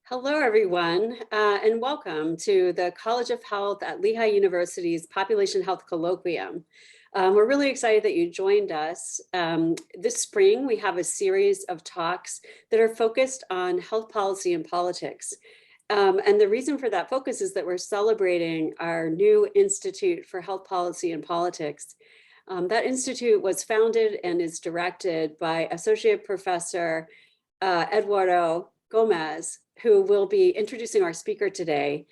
Hello, everyone, and welcome to the College of Health at Lehigh University's Population Health Colloquium. We're really excited that you joined us. This spring, we have a series of talks that are focused on health policy and politics. And the reason for that focus is that we're celebrating our new Institute for Health Policy and Politics. That institute was founded and is directed by Associate Professor Eduardo Gomez, who will be introducing our speaker today.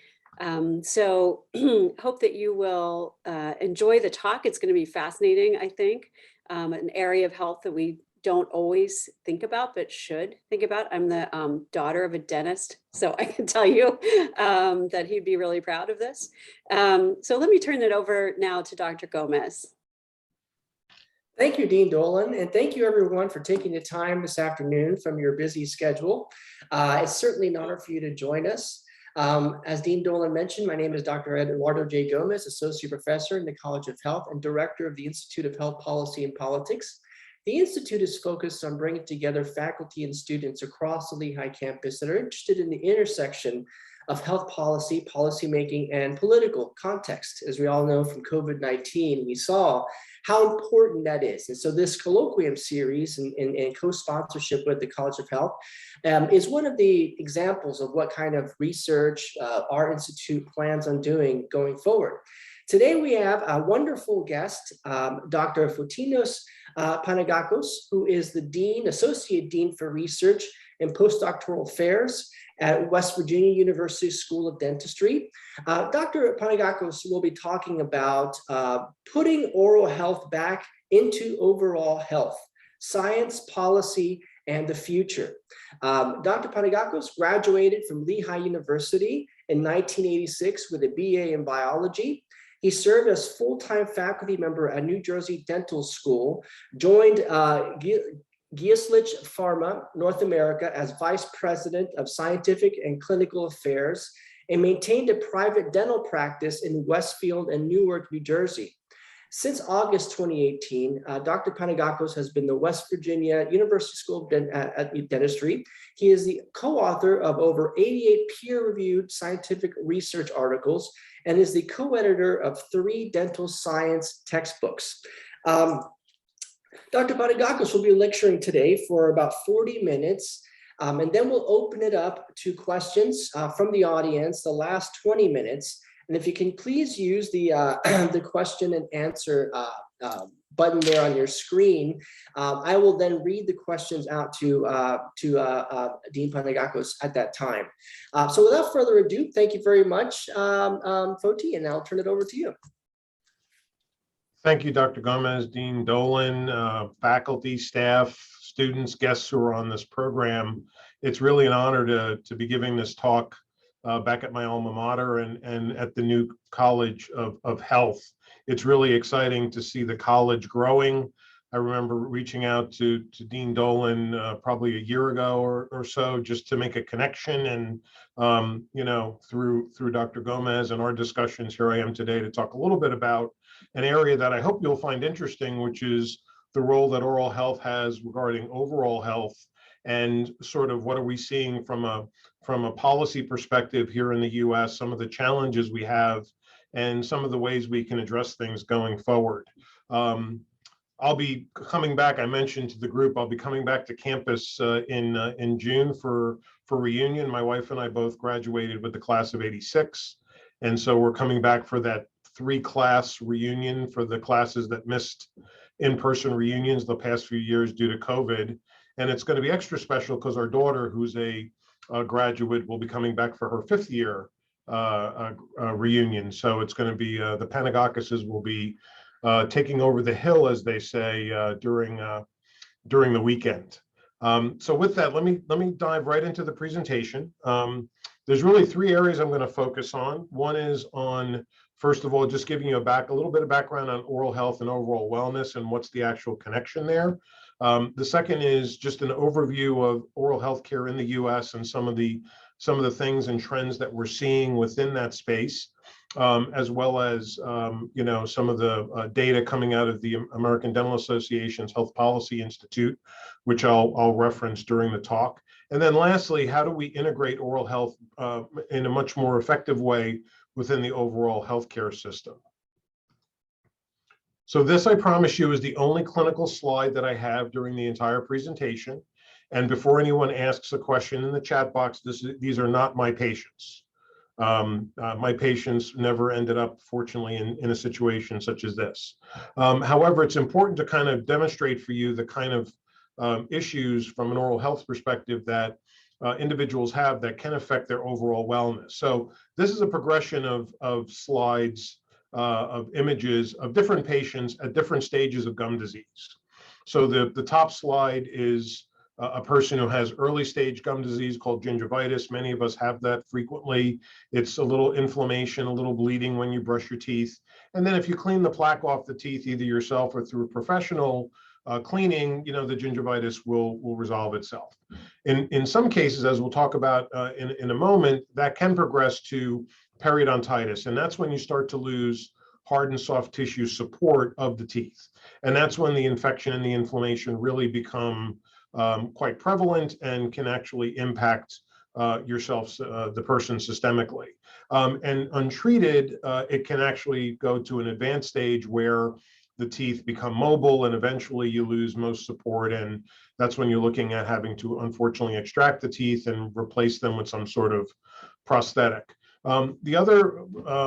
So hope that you will enjoy the talk. It's going to be fascinating, I think, an area of health that we don't always think about, but should think about. I'm the daughter of a dentist, so I can tell you that he'd be really proud of this. So let me turn it over now to Dr. Gomez. Thank you, Dean Dolan, and thank you everyone for taking the time this afternoon from your busy schedule. It's certainly an honor for you to join us. As Dean Dolan mentioned, my name is Dr. Eduardo J. Gomez, Associate Professor in the College of Health and Director of the Institute of Health Policy and Politics. The Institute is focused on bringing together faculty and students across the Lehigh campus that are interested in the intersection of health policy, policymaking, and political context. As we all know from COVID-19, we saw how important that is. And so this colloquium series in co-sponsorship with the College of Health is one of the examples of what kind of research our institute plans on doing going forward. Today we have a wonderful guest, Dr. Fotinos Panagakos, who is the Dean, Associate Dean for Research and Postdoctoral Affairs at West Virginia University School of Dentistry. Dr. Panagakos will be talking about putting oral health back into overall health, science, policy, and the future. Dr. Panagakos graduated from Lehigh University in 1986 with a BA in biology. He served as full-time faculty member at New Jersey Dental School, joined Gieslich Pharma North America as Vice President of Scientific and Clinical Affairs, and maintained a private dental practice in Westfield and Newark, New Jersey. Since August 2018, Dr. Panagakos has been the West Virginia University School of Dentistry. He is the co-author of over 88 peer-reviewed scientific research articles and is the co-editor of 3 dental science textbooks. Dr. Panagakos will be lecturing today for about 40 minutes, and then we'll open it up to questions from the audience, the last 20 minutes. And if you can please use the, the question and answer button there on your screen, I will then read the questions out to Dean Panagakos at that time. So without further ado, thank you very much, Foti, and I'll turn it over to you. Thank you, Dr. Gomez, Dean Dolan, faculty, staff, students, guests who are on this program. It's really an honor to be giving this talk back at my alma mater and at the new College of Health. It's really exciting to see the college growing. I remember reaching out to Dean Dolan probably a year ago or so just to make a connection, and you know, through Dr. Gomez and our discussions, here I am today to talk a little bit about an area that I hope you'll find interesting, which is the role that oral health has regarding overall health, and sort of what are we seeing from a policy perspective here in the US, some of the challenges we have and some of the ways we can address things going forward. I'll be coming back. I mentioned to the group I'll be coming back to campus in June for reunion. My wife and I both graduated with the class of '86, and so we're coming back for that 3-class reunion for the classes that missed in-person reunions the past few years due to COVID. And it's going to be extra special because our daughter, who's a graduate, will be coming back for her 5th year reunion. So it's going to be the Panagakoses will be taking over the hill, as they say, during the weekend. So with that, let me dive right into the presentation. There's really 3 areas I'm going to focus on. One is on, first of all, just giving you a little bit of background on oral health and overall wellness and what's the actual connection there. The second is just an overview of oral health care in the U.S. and some of the things and trends that we're seeing within that space, as well as some of the data coming out of the American Dental Association's Health Policy Institute, which I'll reference during the talk. And then lastly, how do we integrate oral health in a much more effective way within the overall healthcare system? So this, I promise you, is the only clinical slide that I have during the entire presentation. And before anyone asks a question in the chat box, these are not my patients. My patients never ended up, fortunately, in a situation such as this. However, it's important to kind of demonstrate for you the kind of issues from an oral health perspective that individuals have that can affect their overall wellness. So this is a progression of slides, of images of different patients at different stages of gum disease. So the top slide is a person who has early stage gum disease called gingivitis. Many of us have that frequently. It's a little inflammation, a little bleeding when you brush your teeth. And then if you clean the plaque off the teeth, either yourself or through a professional cleaning, the gingivitis will resolve itself. In some cases, as we'll talk about in a moment, that can progress to periodontitis. And that's when you start to lose hard and soft tissue support of the teeth. And that's when the infection and the inflammation really become quite prevalent and can actually impact yourself, the person, systemically. And untreated, it can actually go to an advanced stage where the teeth become mobile and eventually you lose most support. And that's when you're looking at having to, unfortunately, extract the teeth and replace them with some sort of prosthetic. The other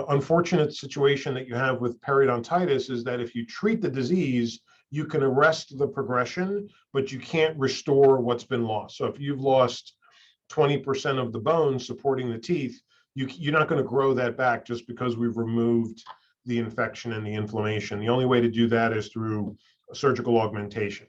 unfortunate situation that you have with periodontitis is that if you treat the disease, you can arrest the progression, but you can't restore what's been lost. So if you've lost 20% of the bone supporting the teeth, you're not going to grow that back just because we've removed the infection and the inflammation. The only way to do that is through surgical augmentation.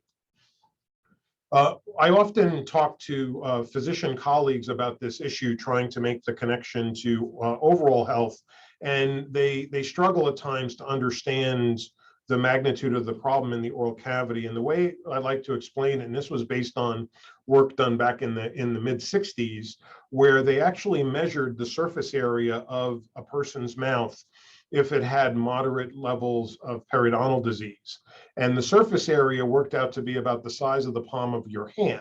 I often talk to physician colleagues about this issue, trying to make the connection to overall health, and they struggle at times to understand the magnitude of the problem in the oral cavity. And the way I like to explain it, and this was based on work done back in the mid-60s, where they actually measured the surface area of a person's mouth if it had moderate levels of periodontal disease. And the surface area worked out to be about the size of the palm of your hand.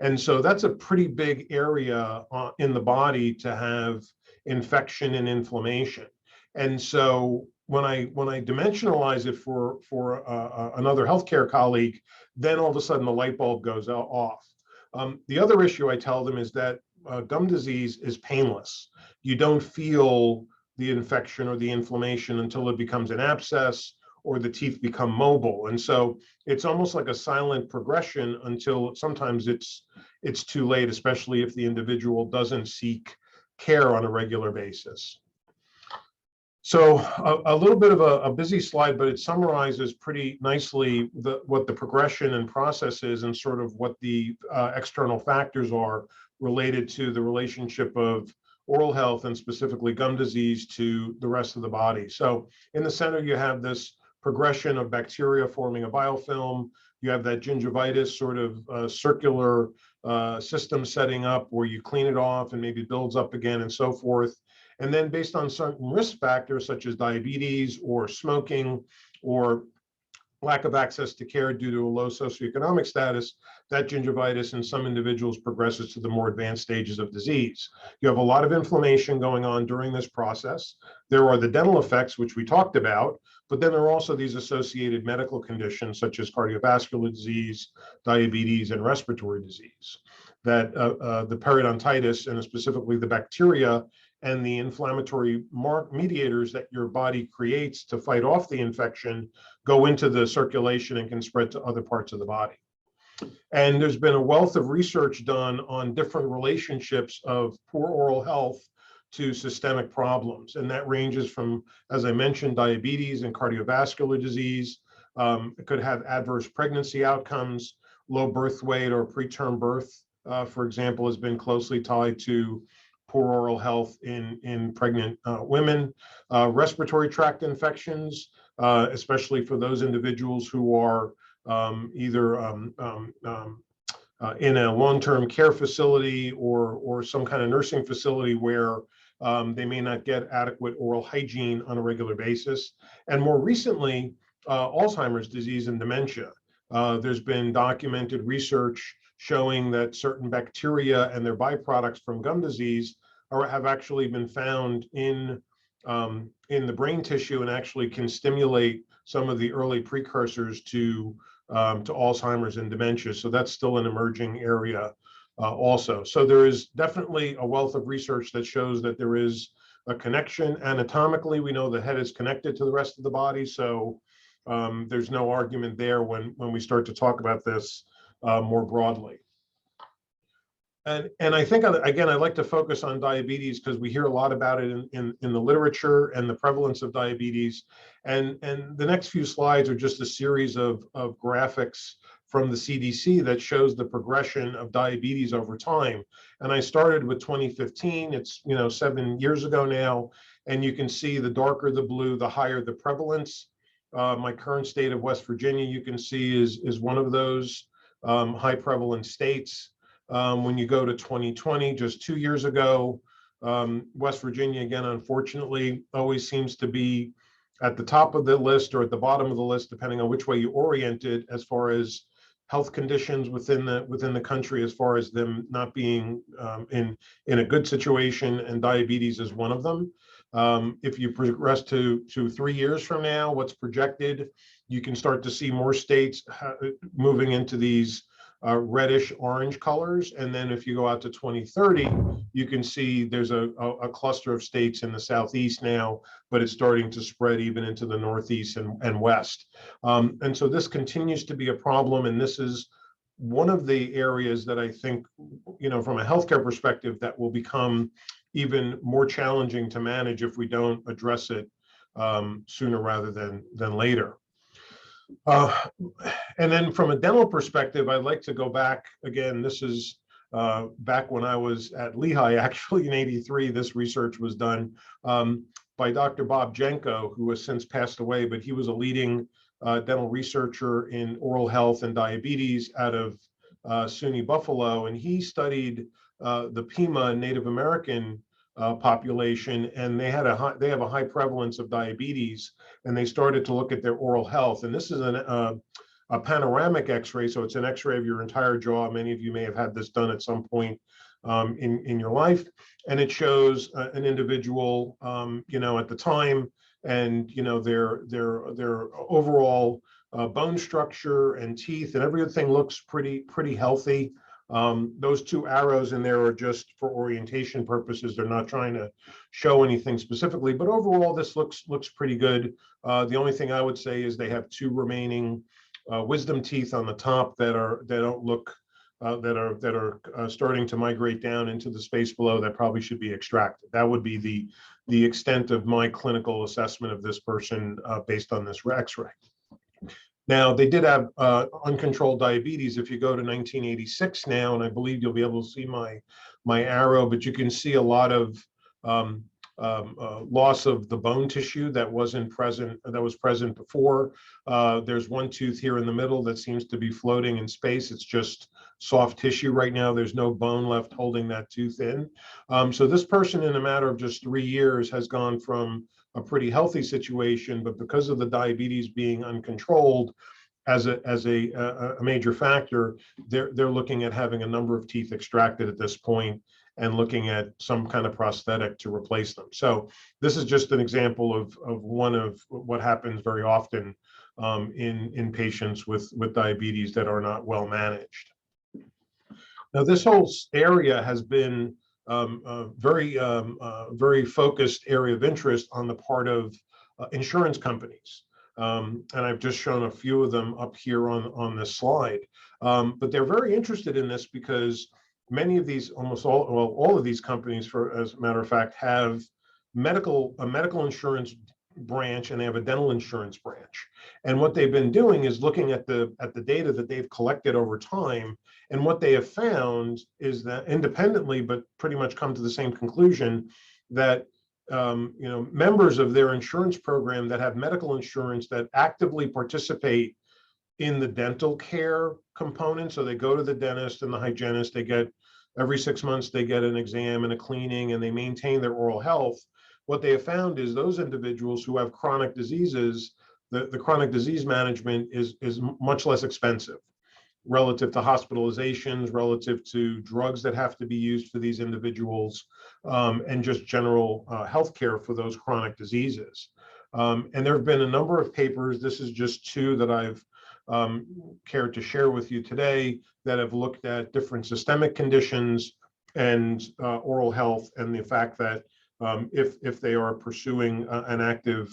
And so that's a pretty big area in the body to have infection and inflammation. And so when I dimensionalize it for another healthcare colleague, then all of a sudden the light bulb goes off. The other issue I tell them is that gum disease is painless. You don't feel the infection or the inflammation until it becomes an abscess or the teeth become mobile. And so it's almost like a silent progression until sometimes it's too late, especially if the individual doesn't seek care on a regular basis. So a little bit of a busy slide, but it summarizes pretty nicely what the progression and process is and sort of what the external factors are related to the relationship of oral health and specifically gum disease to the rest of the body. So in the center, you have this progression of bacteria forming a biofilm. You have that gingivitis sort of circular system setting up where you clean it off and maybe builds up again and so forth. And then based on certain risk factors such as diabetes or smoking or lack of access to care due to a low socioeconomic status, that gingivitis in some individuals progresses to the more advanced stages of disease. You have a lot of inflammation going on during this process. There are the dental effects, which we talked about, but then there are also these associated medical conditions such as cardiovascular disease, diabetes, and respiratory disease. That the periodontitis, and specifically the bacteria and the inflammatory mediators that your body creates to fight off the infection, go into the circulation and can spread to other parts of the body. And there's been a wealth of research done on different relationships of poor oral health to systemic problems. And that ranges from, as I mentioned, diabetes and cardiovascular disease. It could have adverse pregnancy outcomes. Low birth weight or preterm birth, for example, has been closely tied to poor oral health in pregnant women. Respiratory tract infections, especially for those individuals who are either in a long-term care facility or some kind of nursing facility where they may not get adequate oral hygiene on a regular basis. And more recently, Alzheimer's disease and dementia. There's been documented research showing that certain bacteria and their byproducts from gum disease have actually been found in the brain tissue and actually can stimulate some of the early precursors to Alzheimer's and dementia. So that's still an emerging area also. So there is definitely a wealth of research that shows that there is a connection. Anatomically, we know the head is connected to the rest of the body. So there's no argument there when we start to talk about this more broadly. And I think, again, I'd like to focus on diabetes because we hear a lot about it in the literature and the prevalence of diabetes. And the next few slides are just a series of graphics from the CDC that shows the progression of diabetes over time. And I started with 2015. It's 7 years ago now. And you can see the darker the blue, the higher the prevalence. My current state of West Virginia, you can see, is one of those high prevalent states. When you go to 2020, just 2 years ago, West Virginia, again, unfortunately, always seems to be at the top of the list or at the bottom of the list, depending on which way you orient it, as far as health conditions within the country, as far as them not being in a good situation, and diabetes is one of them. If you progress to 3 years from now, what's projected, you can start to see more states moving into these reddish orange colors. And then if you go out to 2030, you can see there's a cluster of states in the Southeast now, but it's starting to spread even into the Northeast and West. And so this continues to be a problem. And this is one of the areas that I think, from a healthcare perspective, that will become even more challenging to manage if we don't address it sooner rather than later. And then from a dental perspective, I'd like to go back again. This is back when I was at Lehigh, actually in '83. This research was done by Dr. Bob Jenko, who has since passed away, but he was a leading dental researcher in oral health and diabetes out of SUNY Buffalo. And he studied the Pima Native American population, and they have a high prevalence of diabetes, and they started to look at their oral health. And this is a panoramic X-ray, so it's an X-ray of your entire jaw. Many of you may have had this done at some point in your life, and it shows an individual, at the time, and their overall bone structure and teeth and everything looks pretty healthy. Those two arrows in there are just for orientation purposes. They're not trying to show anything specifically, but overall this looks pretty good. The only thing I would say is they have two remaining wisdom teeth on the top that don't look that are starting to migrate down into the space below that probably should be extracted. That would be the extent of my clinical assessment of this person based on this X-ray. Now, they did have uncontrolled diabetes. If you go to 1986 now, and I believe you'll be able to see my arrow, but you can see a lot of loss of the bone tissue that was present before. There's one tooth here in the middle that seems to be floating in space. It's just soft tissue right now. There's no bone left holding that tooth in. So this person, in a matter of just 3 years, has gone from a pretty healthy situation, but because of the diabetes being uncontrolled as a major factor, they're looking at having a number of teeth extracted at this point and looking at some kind of prosthetic to replace them. So this is just an example of one of what happens very often in patients with diabetes that are not well managed. Now, this whole area has been a very focused area of interest on the part of insurance companies. And I've just shown a few of them up here on this slide. But they're very interested in this because many of these, almost all of these companies, as a matter of fact, have a medical insurance branch, and they have a dental insurance branch. And what they've been doing is looking at the data that they've collected over time. And what they have found is that independently, but pretty much come to the same conclusion, that members of their insurance program that have medical insurance that actively participate in the dental care component. So they go to the dentist and the hygienist, they get every 6 months, they get an exam and a cleaning, and they maintain their oral health. What they have found is those individuals who have chronic diseases, the chronic disease management is much less expensive relative to hospitalizations, relative to drugs that have to be used for these individuals, and just general healthcare for those chronic diseases. And there have been a number of papers, this is just two that I've cared to share with you today, that have looked at different systemic conditions and oral health, and the fact that if they are pursuing an active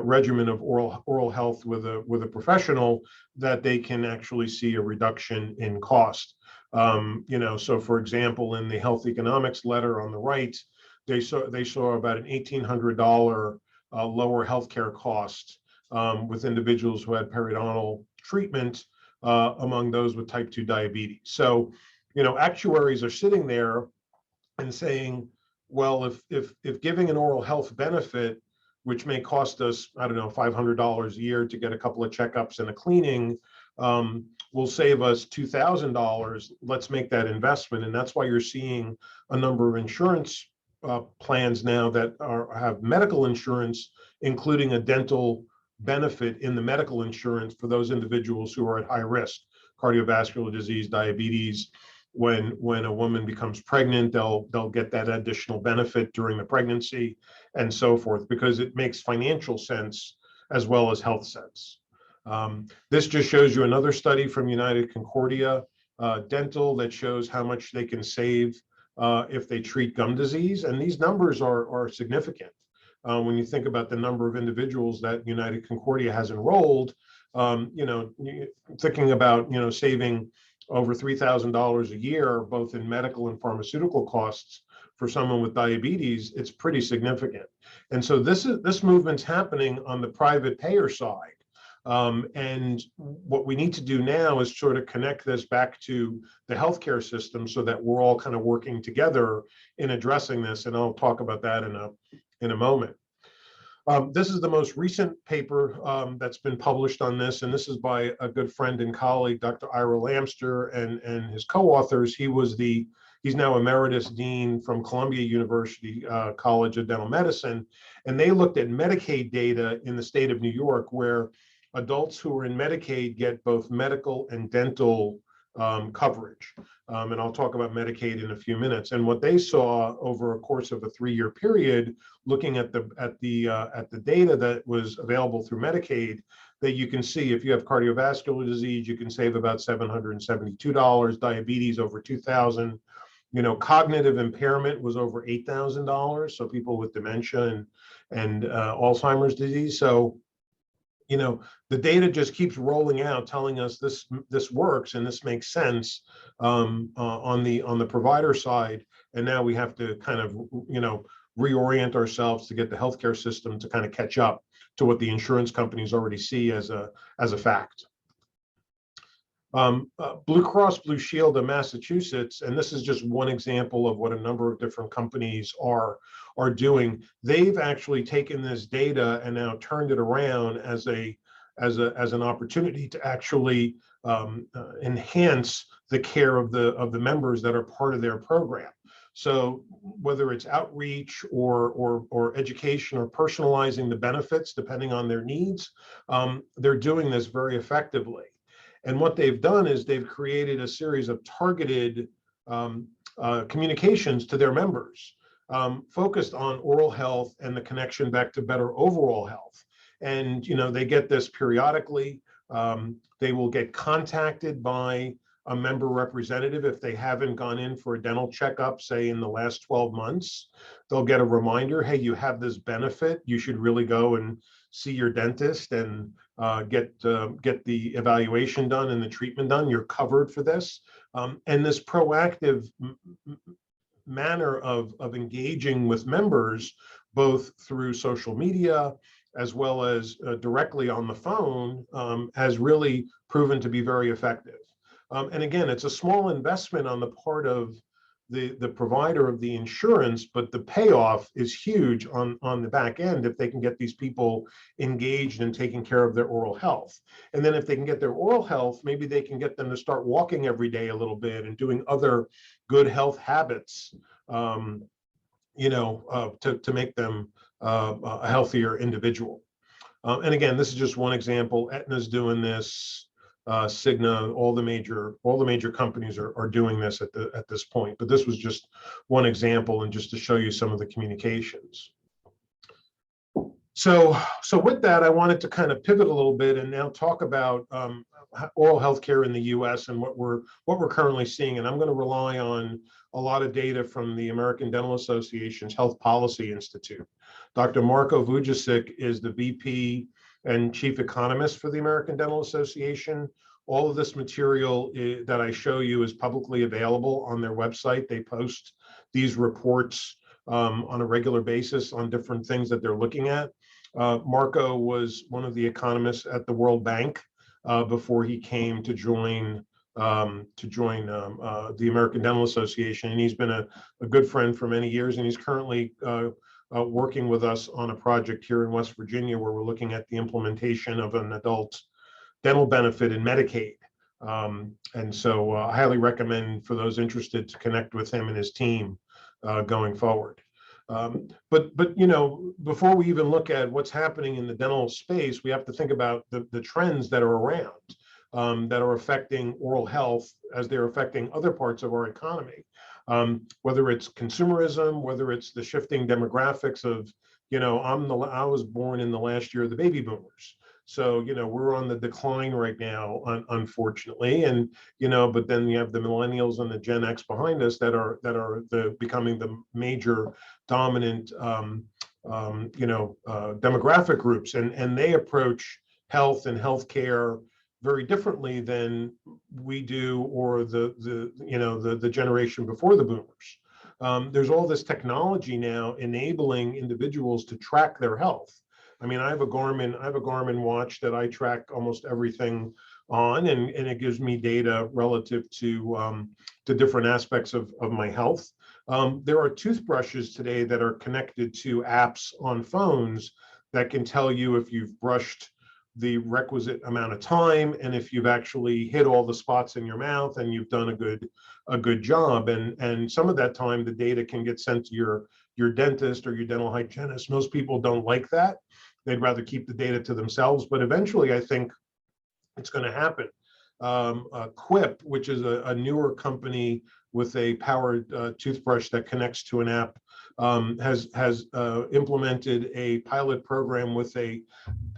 regimen of oral health with a professional, that they can actually see a reduction in cost. So for example, in the health economics letter on the right, they saw about an $1,800 lower healthcare cost with individuals who had periodontal treatment among those with type 2 diabetes. So, actuaries are sitting there and saying, well, if giving an oral health benefit, which may cost us, I don't know, $500 a year to get a couple of checkups and a cleaning, will save us $2,000, let's make that investment. And that's why you're seeing a number of insurance plans now that have medical insurance, including a dental benefit in the medical insurance for those individuals who are at high risk, cardiovascular disease, diabetes. When a woman becomes pregnant, they'll get that additional benefit during the pregnancy and so forth, because it makes financial sense as well as health sense. This just shows you another study from United Concordia Dental that shows how much they can save if they treat gum disease. And these numbers are significant. When you think about the number of individuals that United Concordia has enrolled, thinking about, saving over $3,000 a year, both in medical and pharmaceutical costs for someone with diabetes, it's pretty significant. And so this movement's happening on the private payer side. And what we need to do now is sort of connect this back to the healthcare system so that we're all kind of working together in addressing this. And I'll talk about that in a moment. This is the most recent paper that's been published on this, and this is by a good friend and colleague, Dr. Ira Lamster, and his co-authors. He's now Emeritus Dean from Columbia University College of Dental Medicine, and they looked at Medicaid data in the state of New York, where adults who are in Medicaid get both medical and dental coverage. And I'll talk about Medicaid in a few minutes. And what they saw over a course of a 3-year period, looking at the data that was available through Medicaid, that you can see if you have cardiovascular disease, you can save about $772, diabetes over $2,000. Cognitive impairment was over $8,000. So people with dementia and Alzheimer's disease. So the data just keeps rolling out, telling us this works and this makes sense on the provider side. And now we have to kind of reorient ourselves to get the healthcare system to kind of catch up to what the insurance companies already see as a fact. Blue Cross Blue Shield of Massachusetts, and this is just one example of what a number of different companies are doing. They've actually taken this data and now turned it around as an opportunity to actually enhance the care of the members that are part of their program. So whether it's outreach or education or personalizing the benefits depending on their needs, they're doing this very effectively. And what they've done is they've created a series of targeted communications to their members, focused on oral health and the connection back to better overall health. And they get this periodically. They will get contacted by a member representative if they haven't gone in for a dental checkup, say in the last 12 months. They'll get a reminder, hey, you have this benefit. You should really go and see your dentist and get the evaluation done and the treatment done. You're covered for this. And this proactive manner of engaging with members, both through social media as well as directly on the phone, has really proven to be very effective. And again, it's a small investment on the part of the provider of the insurance, but the payoff is huge on the back end if they can get these people engaged and taking care of their oral health. And then if they can get their oral health, maybe they can get them to start walking every day a little bit and doing other good health habits, to make them a healthier individual. And again, this is just one example. Aetna's doing this. Cigna, all the major companies are doing this at this point. But this was just one example, and just to show you some of the communications. So with that, I wanted to kind of pivot a little bit and now talk about oral health care in the U.S. and what we're currently seeing. And I'm going to rely on a lot of data from the American Dental Association's Health Policy Institute. Dr. Marko Vujicic is the VP and chief economist for the American Dental Association. All of this material that I show you is publicly available on their website. They post these reports on a regular basis on different things that they're looking at. Marko was one of the economists at the World Bank before he came to join the American Dental Association, and he's been a good friend for many years, and he's currently working with us on a project here in West Virginia where we're looking at the implementation of an adult dental benefit in Medicaid. And so I highly recommend for those interested to connect with him and his team going forward. But before we even look at what's happening in the dental space, we have to think about the trends that are around that are affecting oral health as they're affecting other parts of our economy. Whether it's consumerism, whether it's the shifting demographics of, I was born in the last year of the baby boomers. So, we're on the decline right now, unfortunately. And, but then you have the millennials and the Gen X behind us that are becoming the major dominant, demographic groups. And they approach health and healthcare very differently than we do, or the generation before the boomers. There's all this technology now enabling individuals to track their health. I mean, I have a Garmin watch that I track almost everything on, and it gives me data relative to different aspects of my health. There are toothbrushes today that are connected to apps on phones that can tell you if you've brushed the requisite amount of time and if you've actually hit all the spots in your mouth and you've done a good job. And some of that time the data can get sent to your dentist or your dental hygienist. Most people don't like that. They'd rather keep the data to themselves, but eventually I think it's going to happen. Quip, which is a newer company with a powered toothbrush that connects to an app, has implemented a pilot program with a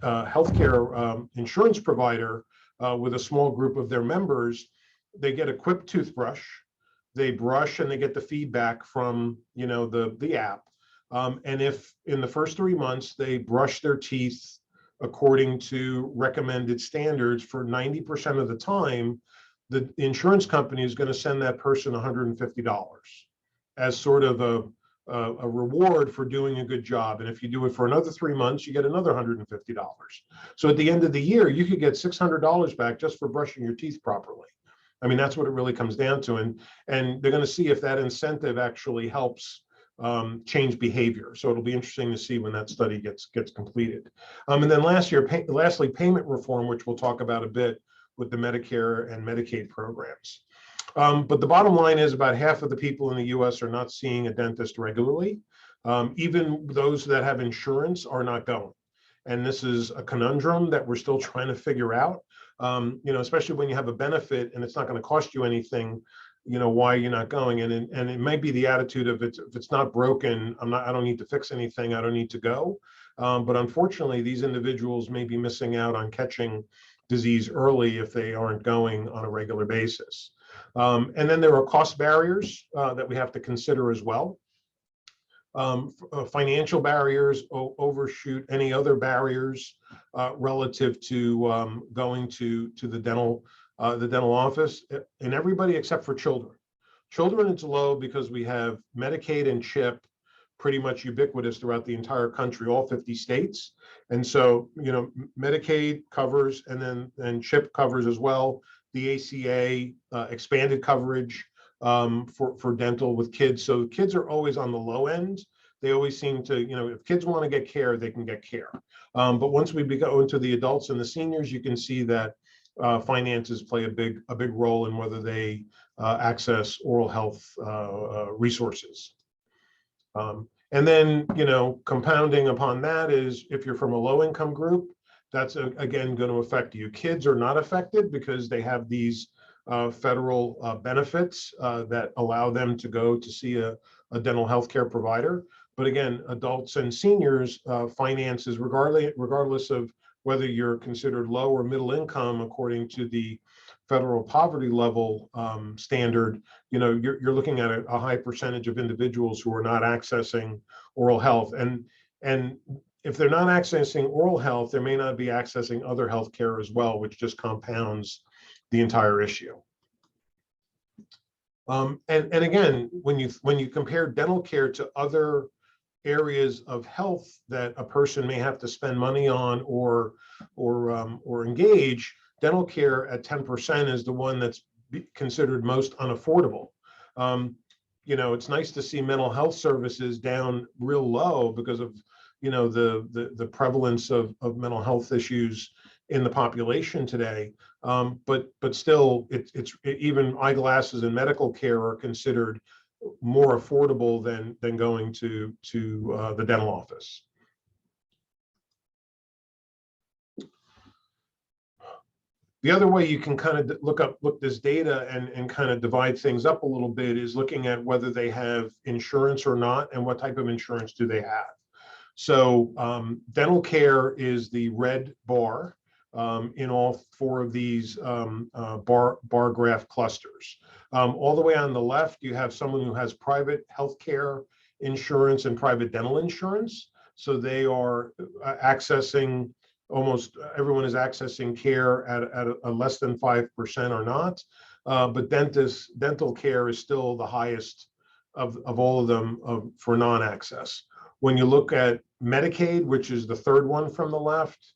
healthcare insurance provider with a small group of their members. They get a Quip toothbrush, they brush, and they get the feedback from the app. And if in the first 3 months they brush their teeth according to recommended standards for 90% of the time, the insurance company is going to send that person $150 as sort of a reward for doing a good job. And if you do it for another 3 months, you get another $150. So at the end of the year, you could get $600 back just for brushing your teeth properly. I mean, that's what it really comes down to. And they're going to see if that incentive actually helps change behavior. So it'll be interesting to see when that study gets completed. And then lastly, payment reform, which we'll talk about a bit with the Medicare and Medicaid programs. But the bottom line is about half of the people in the US are not seeing a dentist regularly. Even those that have insurance are not going. And this is a conundrum that we're still trying to figure out, especially when you have a benefit and it's not going to cost you anything, why you're not going. And it might be the attitude of if it's not broken, I don't need to fix anything. I don't need to go. But unfortunately, these individuals may be missing out on catching disease early if they aren't going on a regular basis. And then there are cost barriers that we have to consider as well. Financial barriers overshoot any other barriers relative to going to the dental office, and everybody except for children. Children, it's low because we have Medicaid and CHIP pretty much ubiquitous throughout the entire country, all 50 states. And so, Medicaid covers, and then CHIP covers as well. The ACA expanded coverage for dental with kids. So kids are always on the low end. They always seem to, if kids want to get care, they can get care. But once we go into the adults and the seniors, you can see that finances play a big role in whether they access oral health resources. And then, compounding upon that is if you're from a low income group, that's again going to affect you. Kids are not affected because they have these federal benefits that allow them to go to see a dental health care provider. But again, adults and seniors, finances, regardless of whether you're considered low or middle income, according to the federal poverty level standard, you're looking at a high percentage of individuals who are not accessing oral health. And if they're not accessing oral health, they may not be accessing other health care as well, which just compounds the entire issue. And again, when you compare dental care to other areas of health that a person may have to spend money on or engage, dental care at 10% is the one that's considered most unaffordable. It's nice to see mental health services down real low because of the prevalence of mental health issues in the population today. But still, it's even eyeglasses and medical care are considered more affordable than going to the dental office. The other way you can kind of look this data and kind of divide things up a little bit is looking at whether they have insurance or not and what type of insurance do they have. So dental care is the red bar in all four of these bar graph clusters. All the way on the left, you have someone who has private healthcare insurance and private dental insurance. So they are accessing, almost everyone is accessing care at a less than 5% or not. But dental care is still the highest of all of them for non-access. When you look at Medicaid, which is the third one from the left,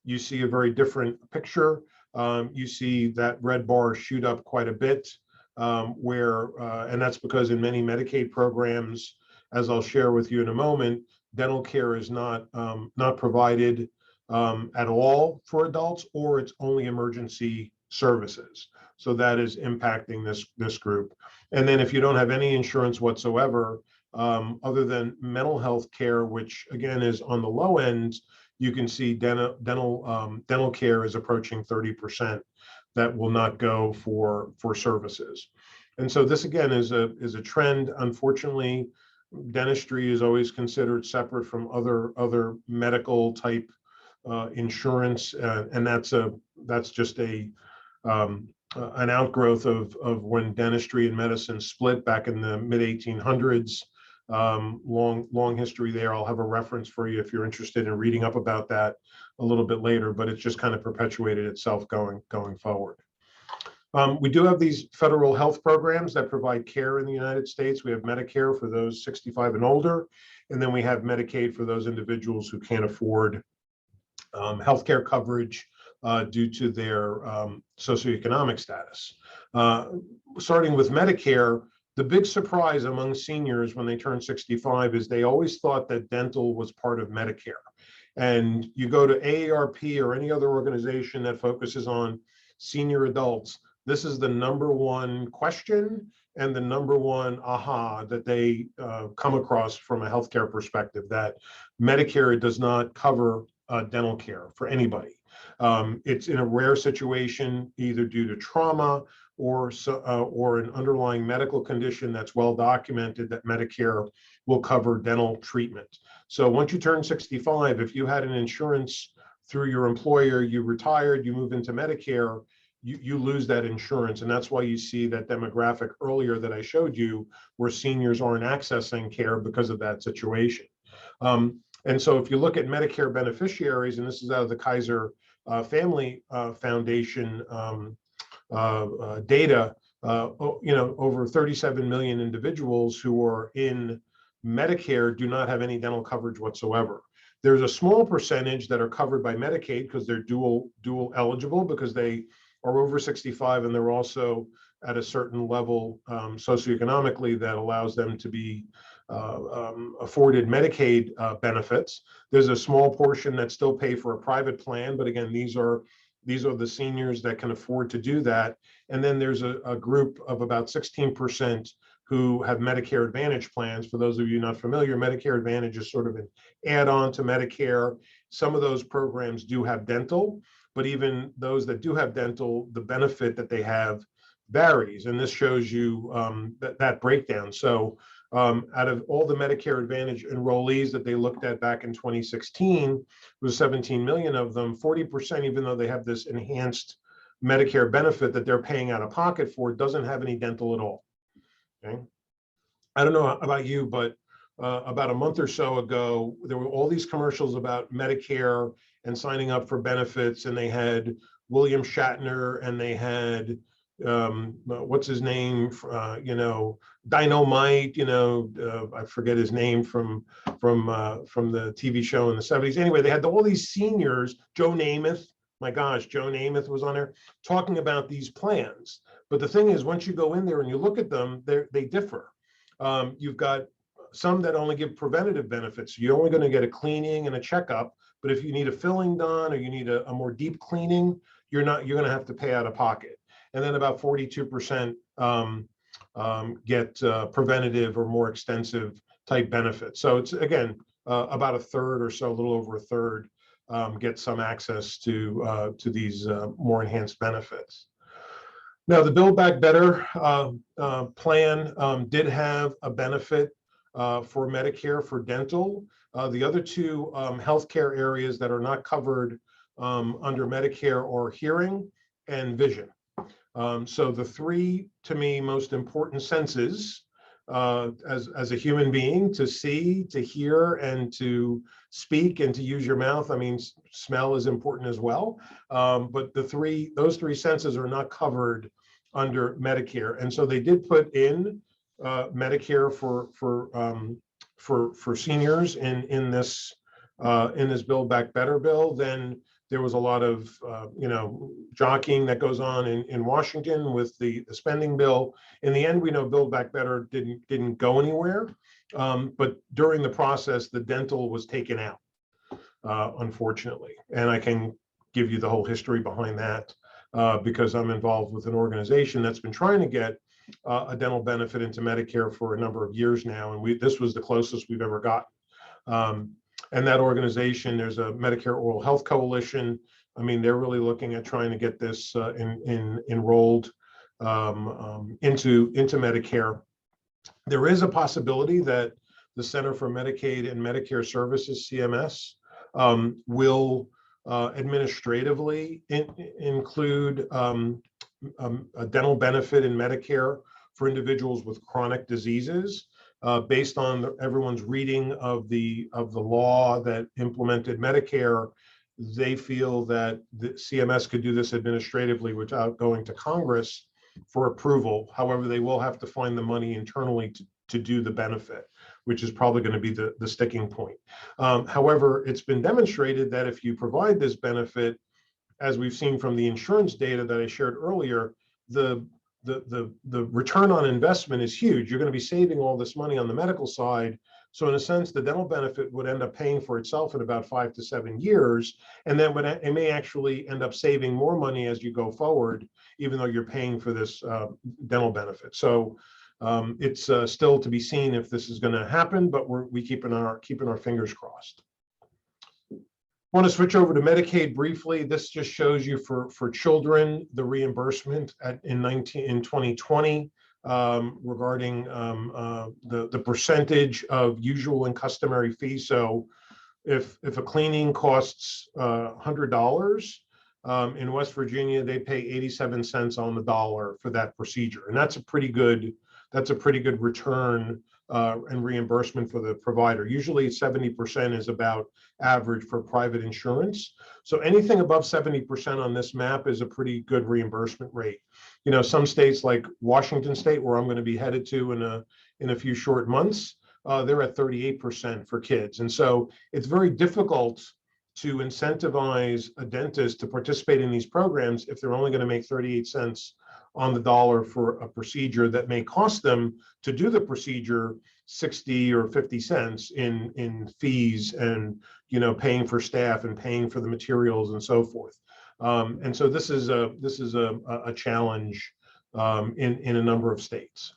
you see a very different picture. You see that red bar shoot up quite a bit, and that's because in many Medicaid programs, as I'll share with you in a moment, dental care is not provided at all for adults, or it's only emergency services. So that is impacting this group. And then if you don't have any insurance whatsoever, other than mental health care, which again is on the low end, you can see dental care is approaching 30% that will not go for services. And so this again is a trend. Unfortunately, dentistry is always considered separate from other medical type insurance, and that's just an outgrowth of when dentistry and medicine split back in the mid 1800s. Long history there. I'll have a reference for you if you're interested in reading up about that a little bit later, but it's just kind of perpetuated itself going forward. We do have these federal health programs that provide care in the United States. We have Medicare for those 65 and older, and then we have Medicaid for those individuals who can't afford healthcare coverage due to their socioeconomic status. Starting with Medicare, the big surprise among seniors when they turn 65 is they always thought that dental was part of Medicare. And you go to AARP or any other organization that focuses on senior adults, this is the number one question and the number one aha that they come across from a healthcare perspective, that Medicare does not cover dental care for anybody. It's in a rare situation, either due to trauma or an underlying medical condition that's well documented, that Medicare will cover dental treatment. So once you turn 65, if you had an insurance through your employer, you retired, you move into Medicare, you lose that insurance. And that's why you see that demographic earlier that I showed you, where seniors aren't accessing care because of that situation. And so if you look at Medicare beneficiaries, and this is out of the Kaiser Family Foundation data, over 37 million individuals who are in Medicare do not have any dental coverage whatsoever. There's a small percentage that are covered by Medicaid because they're dual eligible, because they are over 65 and they're also at a certain level socioeconomically that allows them to be afforded Medicaid benefits. There's a small portion that still pay for a private plan, but again, these are the seniors that can afford to do that. And then there's a group of about 16% who have Medicare Advantage plans. For those of you not familiar, Medicare Advantage is sort of an add-on to Medicare. Some of those programs do have dental, but even those that do have dental, the benefit that they have varies. And this shows you that breakdown. So out of all the Medicare Advantage enrollees that they looked at back in 2016, was 17 million of them, 40%, even though they have this enhanced Medicare benefit that they're paying out of pocket for, doesn't have any dental at all. Okay. I don't know about you, but about a month or so ago, there were all these commercials about Medicare and signing up for benefits, and they had William Shatner, and they had what's his name, Dynamite, I forget his name from the TV show in the 70s. Anyway, they had all these seniors, Joe Namath, my gosh, Joe Namath was on there talking about these plans. But the thing is, once you go in there and you look at them, they differ. You've got some that only give preventative benefits. You're only going to get a cleaning and a checkup, but if you need a filling done or you need a more deep cleaning, you're going to have to pay out of pocket. And then about 42% get preventative or more extensive type benefits. So it's, again, about a third or so, a little over a third, get some access to these more enhanced benefits. Now, the Build Back Better plan did have a benefit for Medicare for dental. The other two healthcare areas that are not covered under Medicare are hearing and vision. So the three, to me, most important senses as a human being, to see, to hear, and to speak, and to use your mouth. I mean, smell is important as well. But those three senses are not covered under Medicare. And so they did put in Medicare for seniors in this Build Back Better bill. Then there was a lot of jockeying that goes on in Washington with the spending bill. In the end, we know Build Back Better didn't go anywhere, but during the process, the dental was taken out, unfortunately. And I can give you the whole history behind that because I'm involved with an organization that's been trying to get a dental benefit into Medicare for a number of years now, and this was the closest we've ever gotten. And that organization, there's a Medicare Oral Health Coalition. I mean, they're really looking at trying to get this enrolled into Medicare. There is a possibility that the Center for Medicaid and Medicare Services, CMS, will administratively include a dental benefit in Medicare for individuals with chronic diseases. Based on everyone's reading of the law that implemented Medicare, they feel that the CMS could do this administratively without going to Congress for approval. However, they will have to find the money internally to do the benefit, which is probably going to be the sticking point. However, it's been demonstrated that if you provide this benefit, as we've seen from the insurance data that I shared earlier, the return on investment is huge. You're going to be saving all this money on the medical side, So in a sense, the dental benefit would end up paying for itself in about 5 to 7 years. And then it may actually end up saving more money as you go forward, even though you're paying for this dental benefit. So it's still to be seen if this is going to happen, but we keeping our fingers crossed. I want to switch over to Medicaid briefly. This just shows you for children the reimbursement in 2020 regarding the percentage of usual and customary fees. So if a cleaning costs $100 in West Virginia, they pay 87 cents on the dollar for that procedure, and that's a pretty good return and reimbursement for the provider. Usually 70% is about average for private insurance. So anything above 70% on this map is a pretty good reimbursement rate. You know, some states like Washington State, where I'm going to be headed to in a few short months, they're at 38% for kids. And so it's very difficult to incentivize a dentist to participate in these programs if they're only going to make 38 cents on the dollar for a procedure that may cost them to do the procedure 60 or 50 cents in fees and, you know, paying for staff and paying for the materials and so forth. And so this is a challenge in a number of states.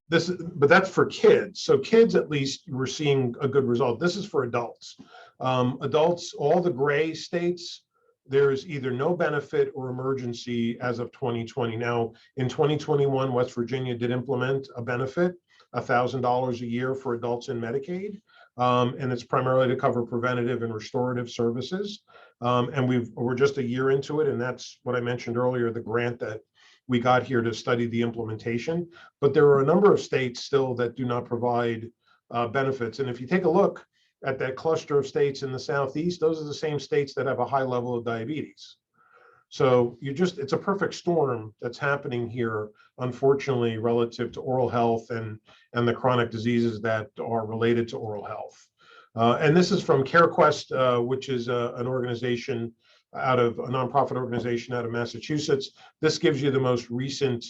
But that's for kids. So kids, at least we're seeing a good result. This is for adults. Adults, all the gray states, there is either no benefit or emergency as of 2020. Now, in 2021, West Virginia did implement a benefit, $1,000 a year for adults in Medicaid, and it's primarily to cover preventative and restorative services. And we're just a year into it, and that's what I mentioned earlier, the grant that we got here to study the implementation. But there are a number of states still that do not provide benefits. And if you take a look at that cluster of states in the Southeast, those are the same states that have a high level of diabetes. So it's a perfect storm that's happening here, unfortunately, relative to oral health and the chronic diseases that are related to oral health. And this is from CareQuest, which is an organization a nonprofit organization out of Massachusetts. This gives you the most recent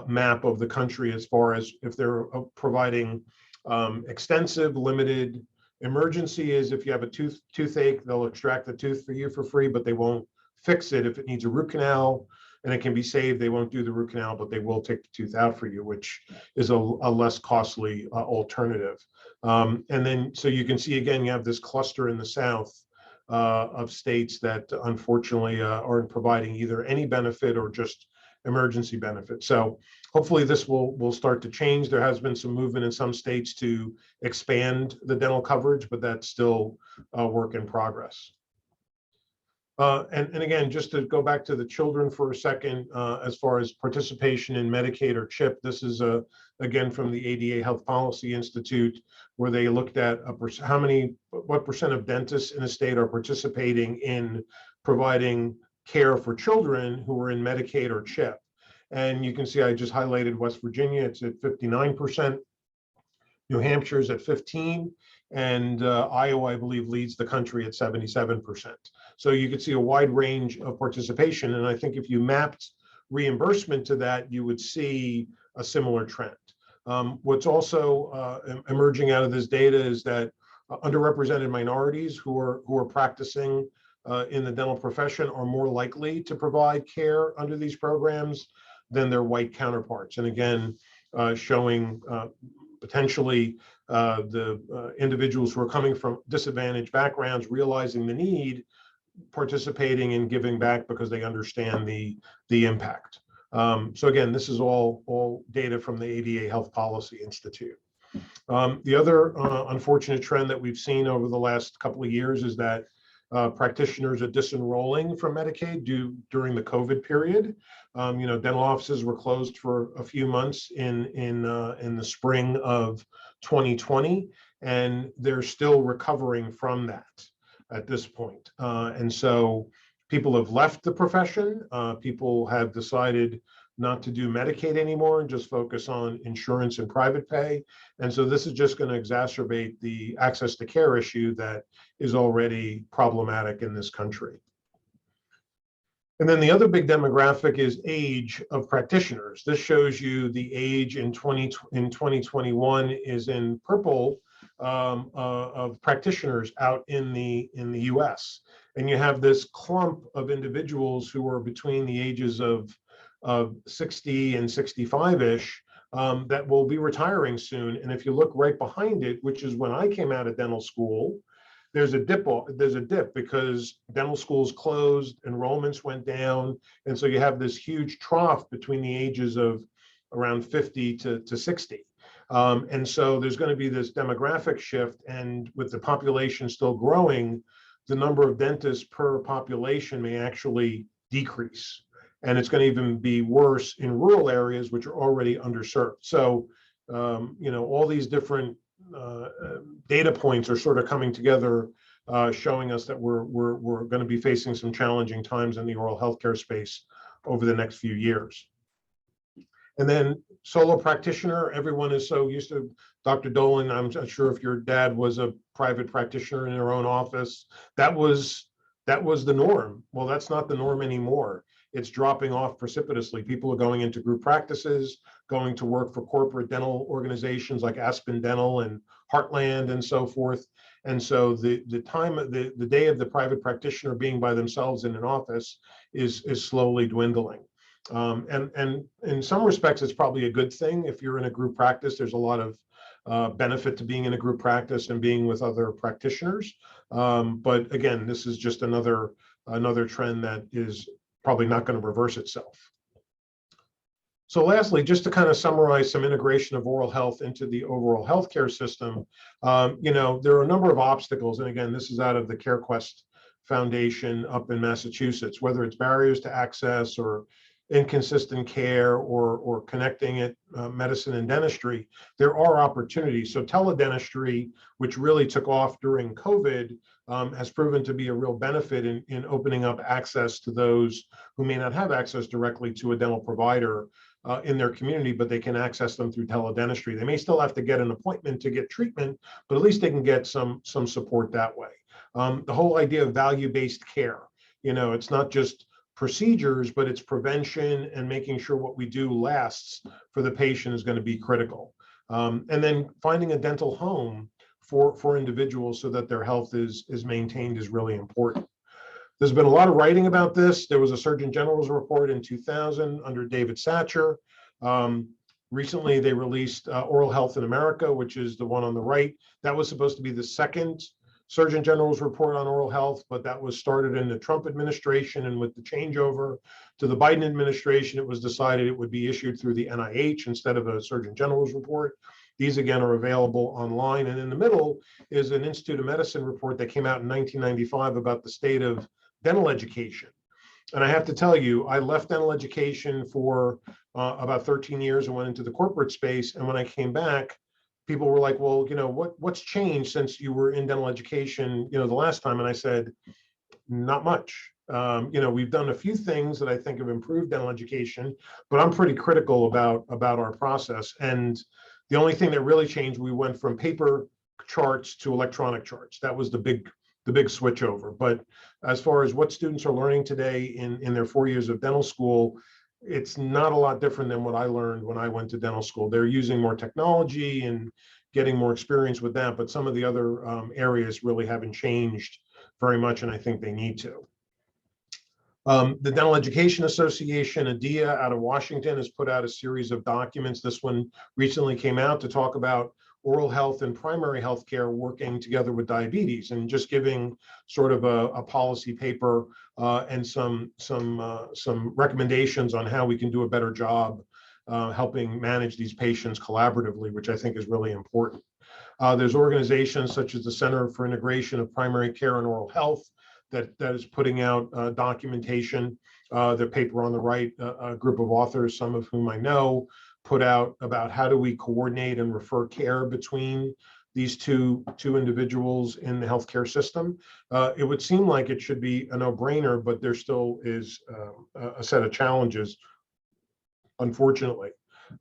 map of the country as far as if they're providing extensive, limited. Emergency is if you have a toothache, they'll extract the tooth for you for free, but they won't fix it. If it needs a root canal and it can be saved, they won't do the root canal, but they will take the tooth out for you, which is a less costly alternative. And then, so you can see again, you have this cluster in the South of states that unfortunately aren't providing either any benefit or just emergency benefit. So hopefully this will start to change. There has been some movement in some states to expand the dental coverage, but that's still a work in progress. And again, just to go back to the children for a second, as far as participation in Medicaid or CHIP, this is again from the ADA Health Policy Institute, where they looked at what percent of dentists in a state are participating in providing care for children who are in Medicaid or CHIP. And you can see I just highlighted West Virginia, it's at 59%, New Hampshire's at 15%, and Iowa, I believe, leads the country at 77%. So you can see a wide range of participation. And I think if you mapped reimbursement to that, you would see a similar trend. What's also emerging out of this data is that underrepresented minorities who are practicing in the dental profession are more likely to provide care under these programs than their white counterparts. And again, showing potentially the individuals who are coming from disadvantaged backgrounds, realizing the need, participating and giving back because they understand the impact. So again, this is all data from the ADA Health Policy Institute. The other unfortunate trend that we've seen over the last couple of years is that practitioners are disenrolling from Medicaid during the COVID period. Dental offices were closed for a few months in the spring of 2020, and they're still recovering from that at this point. And so people have left the profession. People have decided not to do Medicaid anymore and just focus on insurance and private pay. And so this is just going to exacerbate the access to care issue that is already problematic in this country. And then the other big demographic is age of practitioners. This shows you the age in 2021 is in purple of practitioners out in the US. And you have this clump of individuals who are between the ages of 60 and 65-ish that will be retiring soon. And if you look right behind it, which is when I came out of dental school, there's a dip because dental schools closed, enrollments went down. And so you have this huge trough between the ages of around 50 to 60. And so there's going to be this demographic shift. And with the population still growing, the number of dentists per population may actually decrease. And it's going to even be worse in rural areas, which are already underserved. So, all these different data points are sort of coming together, showing us that we're going to be facing some challenging times in the oral healthcare space over the next few years. And then solo practitioner, everyone is so used to Dr. Dolan. I'm not sure if your dad was a private practitioner in their own office. That was the norm. Well, that's not the norm anymore. It's dropping off precipitously. People are going into group practices, going to work for corporate dental organizations like Aspen Dental and Heartland and so forth. And so the day of the private practitioner being by themselves in an office is slowly dwindling. And in some respects, it's probably a good thing. If you're in a group practice, there's a lot of benefit to being in a group practice and being with other practitioners. But again, this is just another trend that is probably not going to reverse itself. So lastly, just to kind of summarize some integration of oral health into the overall healthcare system, there are a number of obstacles. And again, this is out of the CareQuest Foundation up in Massachusetts, whether it's barriers to access or inconsistent care or connecting it, medicine and dentistry, there are opportunities. So teledentistry, which really took off during COVID, has proven to be a real benefit in opening up access to those who may not have access directly to a dental provider in their community, but they can access them through teledentistry. They may still have to get an appointment to get treatment, but at least they can get some support that way. The whole idea of value-based care, it's not just procedures, but it's prevention and making sure what we do lasts for the patient is going to be critical. And then finding a dental home for individuals so that their health is maintained is really important. There's been a lot of writing about this. There was a Surgeon General's report in 2000 under David Satcher. Recently, they released Oral Health in America, which is the one on the right. That was supposed to be the second Surgeon General's report on oral health, but that was started in the Trump administration, and with the changeover to the Biden administration, it was decided it would be issued through the NIH instead of a Surgeon General's report. These again are available online. And in the middle is an Institute of Medicine report that came out in 1995 about the state of dental education. And I have to tell you, I left dental education for about 13 years and went into the corporate space. And when I came back, people were like, well, what's changed since you were in dental education, the last time? And I said, not much. We've done a few things that I think have improved dental education, but I'm pretty critical about our process. And the only thing that really changed, we went from paper charts to electronic charts. That was the big switch over. But as far as what students are learning today in their 4 years of dental school, it's not a lot different than what I learned when I went to dental school. They're using more technology and getting more experience with that, but some of the other areas really haven't changed very much, and I think they need to. The Dental Education Association, ADEA, out of Washington, has put out a series of documents. This one recently came out to talk about oral health and primary health care working together with diabetes, and just giving sort of a policy paper and some recommendations on how we can do a better job helping manage these patients collaboratively, which I think is really important. There's organizations such as the Center for Integration of Primary Care and Oral Health that is putting out documentation. The paper on the right, a group of authors, some of whom I know, put out about how do we coordinate and refer care between these two individuals in the healthcare system. It would seem like it should be a no-brainer, but there still is a set of challenges, unfortunately.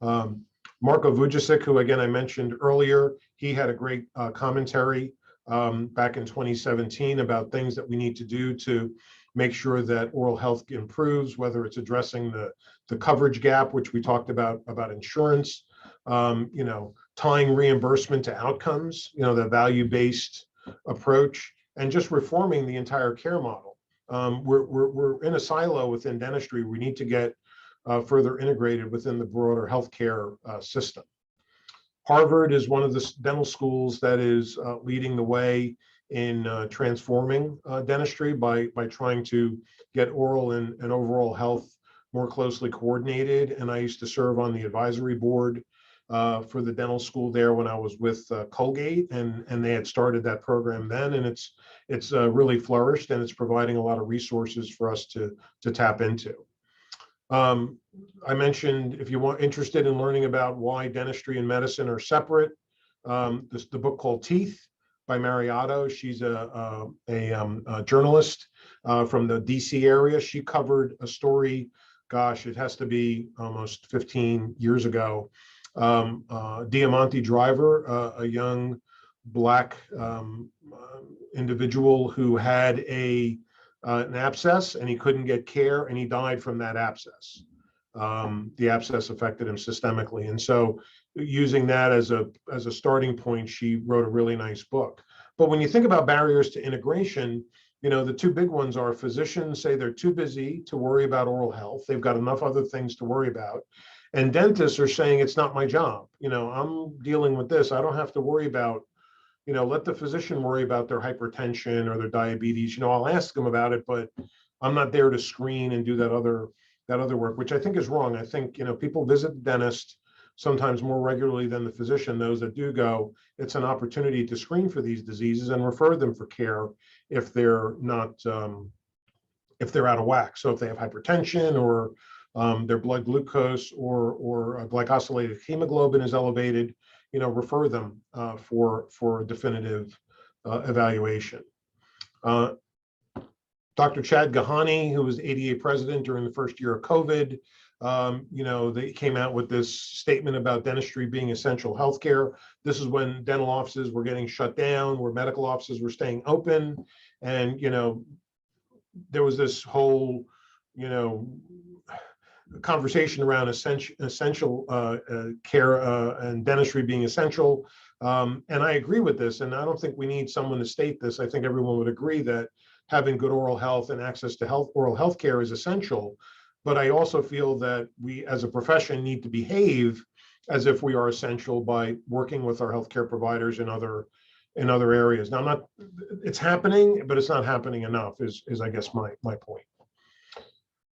Marko Vujicic, who again I mentioned earlier, he had a great commentary back in 2017 about things that we need to do to make sure that oral health improves, whether it's addressing the coverage gap, which we talked about insurance, tying reimbursement to outcomes, the value-based approach, and just reforming the entire care model. We're in a silo within dentistry. We need to get further integrated within the broader healthcare system. Harvard is one of the dental schools that is leading the way in transforming dentistry by trying to get oral and overall health more closely coordinated. And I used to serve on the advisory board for the dental school there when I was with Colgate, and they had started that program then, and it's really flourished, and it's providing a lot of resources for us to tap into. I mentioned, if you interested in learning about why dentistry and medicine are separate, the book called Teeth by Mariotto. She's a journalist from the DC area. She covered a story, gosh, it has to be almost 15 years ago. Diamante Driver, a young Black individual who had an abscess, and he couldn't get care, and he died from that abscess. The abscess affected him systemically, and so using that as a starting point, she wrote a really nice book. But when you think about barriers to integration, the two big ones are physicians say they're too busy to worry about oral health. They've got enough other things to worry about. And dentists are saying, it's not my job. I'm dealing with this. I don't have to worry about, let the physician worry about their hypertension or their diabetes. I'll ask them about it, but I'm not there to screen and do that other work, which I think is wrong. I think, people visit the dentist sometimes more regularly than the physician. Those that do go, it's an opportunity to screen for these diseases and refer them for care if they're not, if they're out of whack. So if they have hypertension or their blood glucose or glycosylated hemoglobin is elevated, refer them for definitive evaluation. Dr. Chad Gahani, who was ADA president during the first year of COVID, they came out with this statement about dentistry being essential healthcare. This is when dental offices were getting shut down, where medical offices were staying open. And, there was this whole, conversation around essential care and dentistry being essential. And I agree with this. And I don't think we need someone to state this. I think everyone would agree that having good oral health and access to oral health care is essential. But I also feel that we as a profession need to behave as if we are essential by working with our healthcare providers in other areas. Now, it's happening, but it's not happening enough is I guess my point.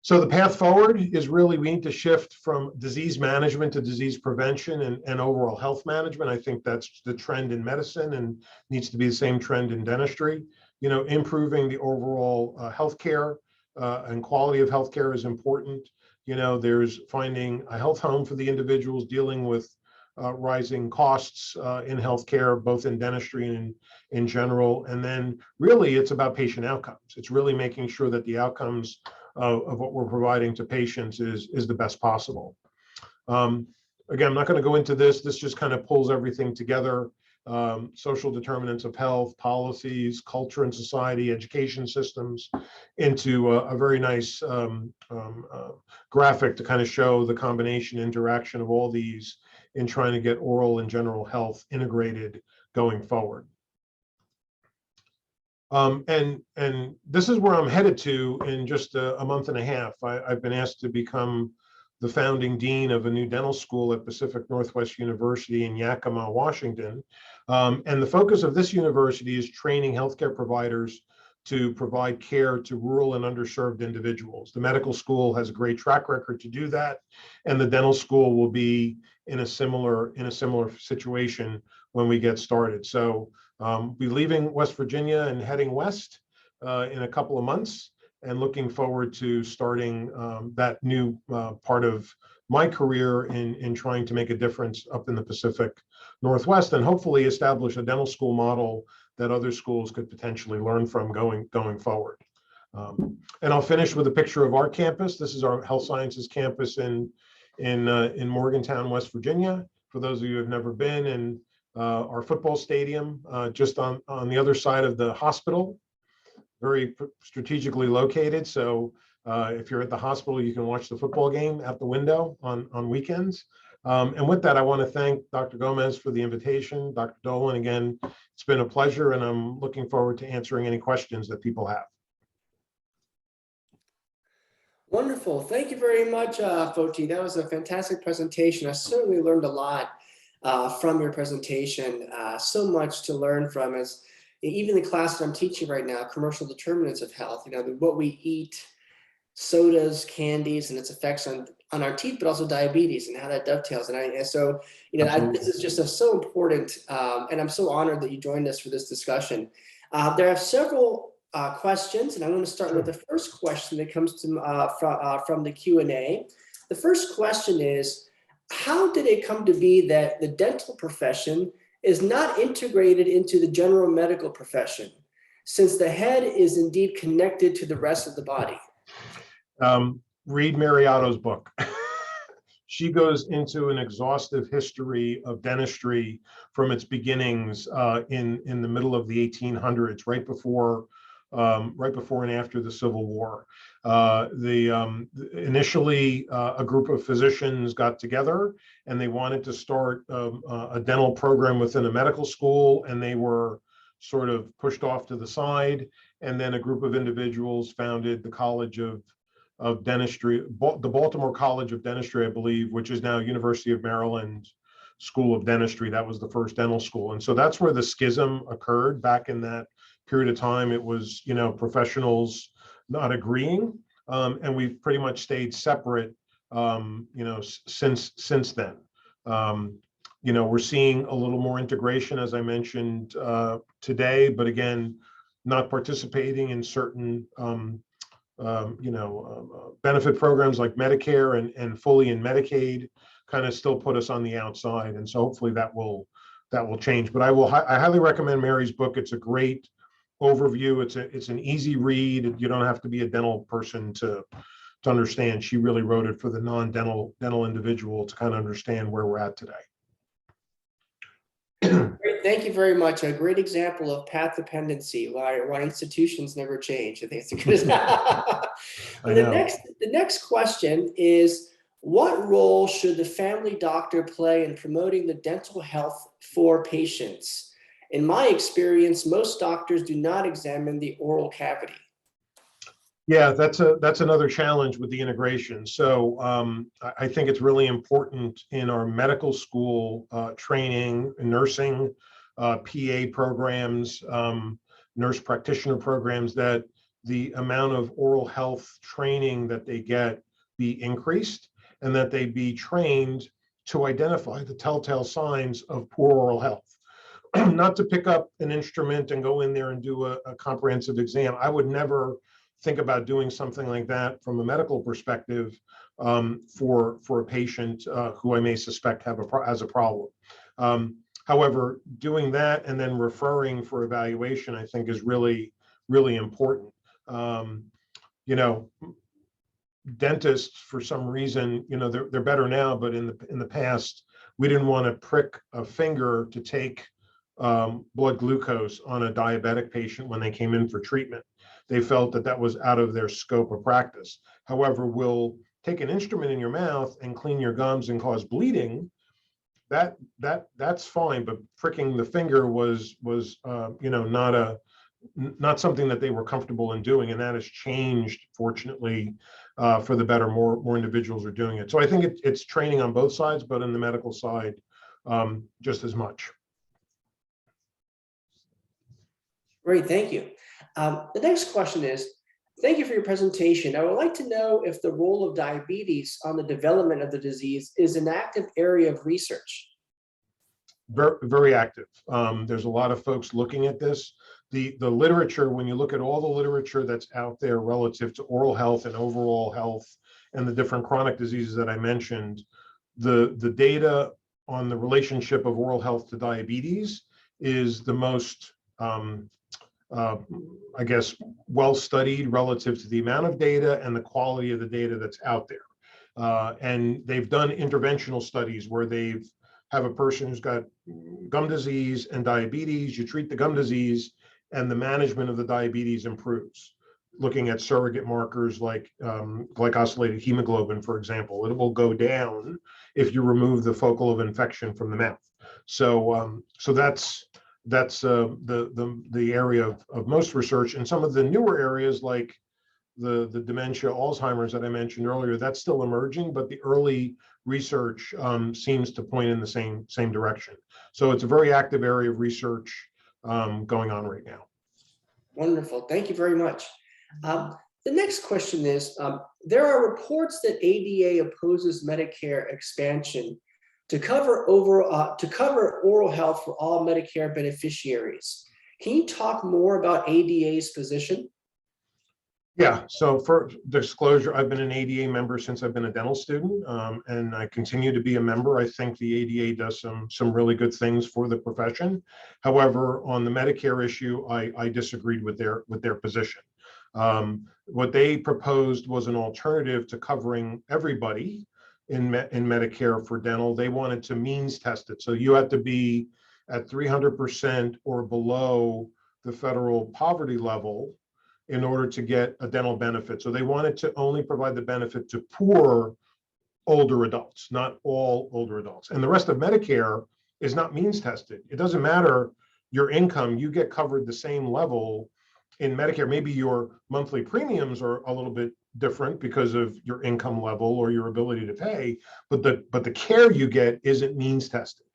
So the path forward is really, we need to shift from disease management to disease prevention and overall health management. I think that's the trend in medicine and needs to be the same trend in dentistry. Improving the overall healthcare and quality of healthcare is important. There's finding a health home for the individuals, dealing with rising costs in healthcare, both in dentistry and in general. And then really it's about patient outcomes. It's really making sure that the outcomes of what we're providing to patients is the best possible. Again, I'm not going to go into this. This just kind of pulls everything together. Social determinants of health, policies, culture and society, education systems, into a very nice graphic to kind of show the combination interaction of all these in trying to get oral and general health integrated going forward. And this is where I'm headed to in just a month and a half. I've been asked to become the founding dean of a new dental school at Pacific Northwest University in Yakima, Washington. And the focus of this university is training healthcare providers to provide care to rural and underserved individuals. The medical school has a great track record to do that, and the dental school will be in a similar situation when we get started. So we'll be leaving West Virginia and heading west in a couple of months, and looking forward to starting that new part of my career in trying to make a difference up in the Pacific Northwest, and hopefully establish a dental school model that other schools could potentially learn from going forward. And I'll finish with a picture of our campus. This is our health sciences campus in Morgantown, West Virginia, for those of you who have never been. And our football stadium just on the other side of the hospital, very strategically located. So if you're at the hospital, you can watch the football game out the window on weekends. And with that, I want to thank Dr. Gomez for the invitation. Dr. Dolan, again, it's been a pleasure, and I'm looking forward to answering any questions that people have. Wonderful. Thank you very much, Foti. That was a fantastic presentation. I certainly learned a lot from your presentation. So much to learn from, as even the class that I'm teaching right now, commercial determinants of health, what we eat, sodas, candies, and its effects on our teeth, but also diabetes and how that dovetails. And so this is just so important. And I'm so honored that you joined us for this discussion. There are several questions, and I'm going to start with the first question that comes to from the Q&A. The first question is, how did it come to be that the dental profession is not integrated into the general medical profession, since the head is indeed connected to the rest of the body? Read Mariotto's book. She goes into an exhaustive history of dentistry from its beginnings in the middle of the 1800s, right before and after the Civil War. Initially, a group of physicians got together and they wanted to start a dental program within a medical school, and they were sort of pushed off to the side. And then a group of individuals founded the College of Dentistry, the Baltimore College of Dentistry, I believe, which is now University of Maryland School of Dentistry. That was the first dental school. And so that's where the schism occurred back in that period of time. It was, professionals not agreeing, and we've pretty much stayed separate, since then. We're seeing a little more integration, as I mentioned today, but again, not participating in certain benefit programs like Medicare and fully in Medicaid kind of still put us on the outside. And so hopefully that will change. But I highly recommend Mary's book. It's a great overview. It's an easy read. You don't have to be a dental person to understand. She really wrote it for the non-dental individual to kind of understand where we're at today. Great. Thank you very much. A great example of path dependency, why institutions never change. I think it's a good The next question is, what role should the family doctor play in promoting the dental health for patients? In my experience, most doctors do not examine the oral cavity. Yeah, that's another challenge with the integration. So I think it's really important in our medical school training, nursing, PA programs, nurse practitioner programs, that the amount of oral health training that they get be increased, and that they be trained to identify the telltale signs of poor oral health. Not to pick up an instrument and go in there and do a comprehensive exam. I would never think about doing something like that from a medical perspective for a patient who I may suspect has a problem. However, doing that and then referring for evaluation, I think, is really, really important. Dentists, for some reason, they're better now, but in the past, we didn't want to prick a finger to take blood glucose on a diabetic patient when they came in for treatment. They felt that was out of their scope of practice. However, we'll take an instrument in your mouth and clean your gums and cause bleeding. That's fine, but pricking the finger was not something that they were comfortable in doing, and that has changed, fortunately, for the better. More individuals are doing it. So I think it's training on both sides, but in the medical side, just as much. Great, thank you. The next question is, thank you for your presentation. I would like to know if the role of diabetes on the development of the disease is an active area of research. Very, very active. There's a lot of folks looking at this. The literature, when you look at all the literature that's out there relative to oral health and overall health and the different chronic diseases that I mentioned, the data on the relationship of oral health to diabetes is the most I guess, well studied relative to the amount of data and the quality of the data that's out there. And they've done interventional studies where they've have a person who's got gum disease and diabetes, you treat the gum disease, and the management of the diabetes improves. Looking at surrogate markers like glycosylated hemoglobin, for example, it will go down if you remove the focal of infection from the mouth. So that's the area of most research. And some of the newer areas like the dementia, Alzheimer's that I mentioned earlier, that's still emerging, but the early research seems to point in the same direction. So it's a very active area of research going on right now. Wonderful. Thank you very much. The next question is, there are reports that ADA opposes Medicare expansion to cover oral health for all Medicare beneficiaries. Can you talk more about ADA's position? Yeah, so for disclosure, I've been an ADA member since I've been a dental student, and I continue to be a member. I think the ADA does some really good things for the profession. However, on the Medicare issue, I disagreed with their position. What they proposed was an alternative to covering everybody in Medicare for dental. They wanted to means test it, so you had to be at 300% or below the federal poverty level in order to get a dental benefit. So they wanted to only provide the benefit to poor older adults, not all older adults. And the rest of Medicare is not means tested. It doesn't matter your income, you get covered the same level in Medicare. Maybe your monthly premiums are a little bit different because of your income level or your ability to pay, but the care you get isn't means tested.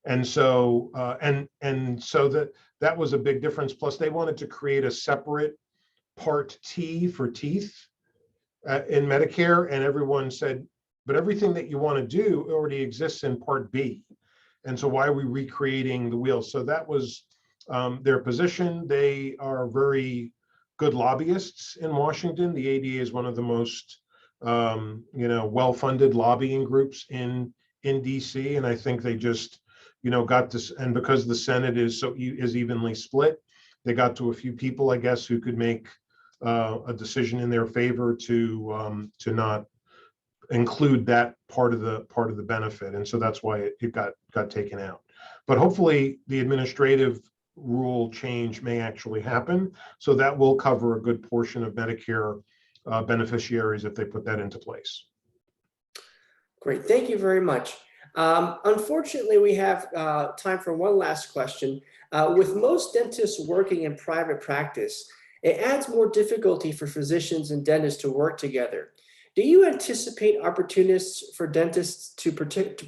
And so that was a big difference. Plus, they wanted to create a separate Part T for teeth in Medicare, and everyone said, but everything that you want to do already exists in Part B. And so why are we recreating the wheel? So that was their position. They are very good lobbyists in Washington. The ADA is one of the most well-funded lobbying groups in DC, and I think they just got this. And because the Senate is evenly split, they got to a few people, I guess, who could make a decision in their favor to not include that part of the benefit, and so that's why it got taken out. But hopefully, the administrative rule change may actually happen, so that will cover a good portion of Medicare beneficiaries if they put that into place. Great, thank you very much. Unfortunately, we have time for one last question. With most dentists working in private practice, it adds more difficulty for physicians and dentists to work together. Do you anticipate opportunities for dentists to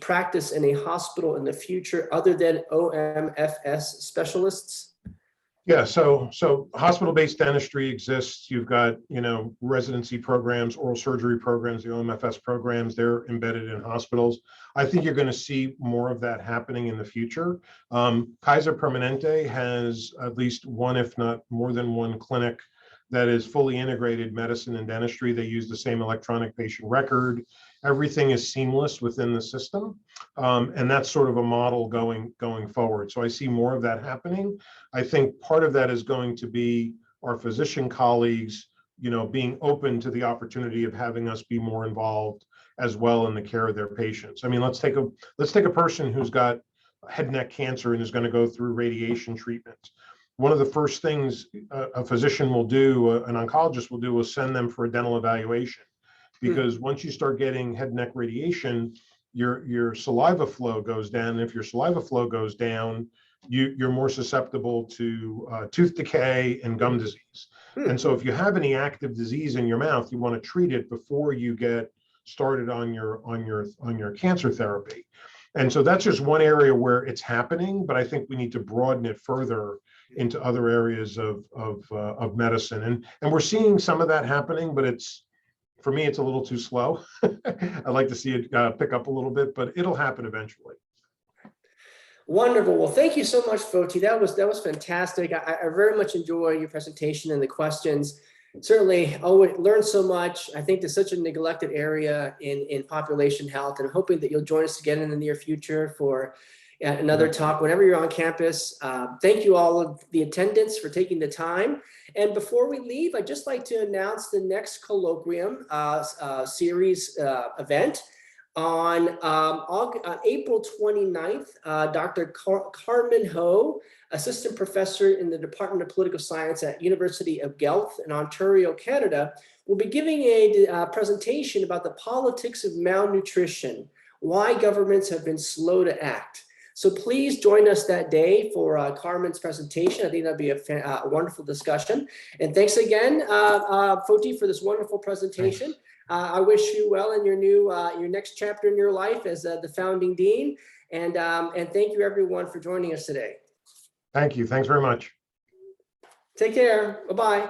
practice in a hospital in the future other than OMFS specialists? Yeah, so hospital-based dentistry exists. You've got, residency programs, oral surgery programs, the OMFS programs, they're embedded in hospitals. I think you're going to see more of that happening in the future. Kaiser Permanente has at least one, if not more than one, clinic that is fully integrated medicine and dentistry. They use the same electronic patient record. Everything is seamless within the system. And that's sort of a model going forward. So I see more of that happening. I think part of that is going to be our physician colleagues, being open to the opportunity of having us be more involved as well in the care of their patients. I mean, let's take a person who's got head and neck cancer and is going to go through radiation treatment. One of the first things a physician will do, an oncologist will do, is send them for a dental evaluation. Because once you start getting head and neck radiation, your saliva flow goes down. And if your saliva flow goes down, you're more susceptible to tooth decay and gum disease. And so if you have any active disease in your mouth, you want to treat it before you get started on your cancer therapy. And so that's just one area where it's happening, but I think we need to broaden it further into other areas of medicine. And we're seeing some of that happening, but for me, it's a little too slow. I'd like to see it pick up a little bit, but it'll happen eventually. Wonderful. Well, thank you so much, Foti. That was fantastic. I very much enjoy your presentation and the questions. Certainly, always learn so much. I think there's such a neglected area in population health, and I'm hoping that you'll join us again in the near future for another talk whenever you're on campus. Thank you all of the attendants for taking the time. And before we leave, I'd just like to announce the next Colloquium series event. On April 29th, Dr. Carmen Ho, Assistant Professor in the Department of Political Science at University of Guelph in Ontario, Canada, will be giving a presentation about the politics of malnutrition, why governments have been slow to act. So please join us that day for Carmen's presentation. I think that'll be a wonderful discussion. And thanks again, Foti, for this wonderful presentation. Thanks. I wish you well in your next chapter in your life as the founding dean. And thank you everyone for joining us today. Thank you. Thanks very much. Take care. Bye-bye.